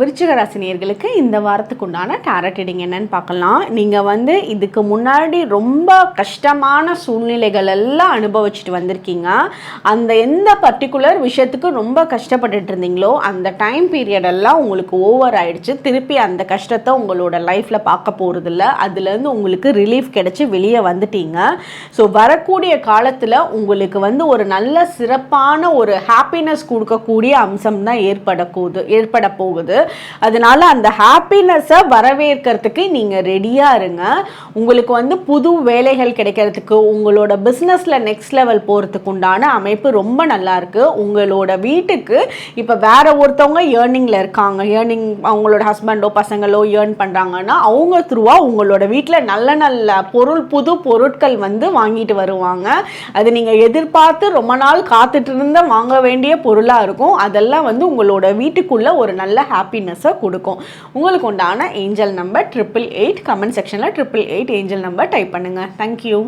விருச்சிக ராசி நேயர்களுக்கு இந்த வாரத்துக்கு உண்டான டாரட் ரீடிங் என்னன்னு பார்க்கலாம். நீங்கள் இதுக்கு முன்னாடி ரொம்ப கஷ்டமான சூழ்நிலைகள் எல்லாம் அனுபவிச்சுட்டு வந்திருக்கீங்க. அந்த எந்த பர்டிகுலர் விஷயத்துக்கு ரொம்ப கஷ்டப்பட்டுட்டு இருந்தீங்களோ அந்த டைம் பீரியடெல்லாம் உங்களுக்கு ஓவர் ஆயிடுச்சு. திருப்பி அந்த கஷ்டத்தை உங்களோட லைஃப்பில் பார்க்க போகிறதில்ல. அதுலேருந்து உங்களுக்கு ரிலீஃப் கிடச்சி வெளியே வந்துட்டீங்க. ஸோ வரக்கூடிய காலத்தில் உங்களுக்கு ஒரு நல்ல சிறப்பான ஒரு ஹாப்பினஸ் கொடுக்கக்கூடிய அம்சம் தான் ஏற்பட போகுது. அதனால அந்த ஹாப்பினஸை வரவேற்கிறதுக்கு நீங்கள் ரெடியாக இருங்க. உங்களுக்கு புது வேலைகள் கிடைக்கிறதுக்கு, உங்களோட பிஸ்னஸில் நெக்ஸ்ட் லெவல் போகிறதுக்கு உண்டான அமைப்பு ரொம்ப நல்லா இருக்குது. உங்களோட வீட்டுக்கு இப்போ வேற ஒருத்தவங்க ஏர்னிங்கில் இருக்காங்க, அவங்களோட ஹஸ்பண்டோ பசங்களோ ஏர்ன் பண்ணுறாங்கன்னா அவங்க த்ரூவாக உங்களோட வீட்டில் நல்ல நல்ல புது பொருட்கள் வாங்கிட்டு வருவாங்க. அது நீங்கள் எதிர்பார்த்து ரொம்ப நாள் காத்துட்டு இருந்த வாங்க வேண்டிய பொருளாக இருக்கும். அதெல்லாம் உங்களோட வீட்டுக்குள்ளே ஒரு நல்ல ஹாப்பினஸை கொடுக்கும். உங்களுக்கு உண்டான ஏஞ்சல் நம்பர் 888. கமெண்ட் செக்ஷனில் 888 ஏஞ்சல் நம்பர் டைப் பண்ணுங்கள். தேங்க்யூ.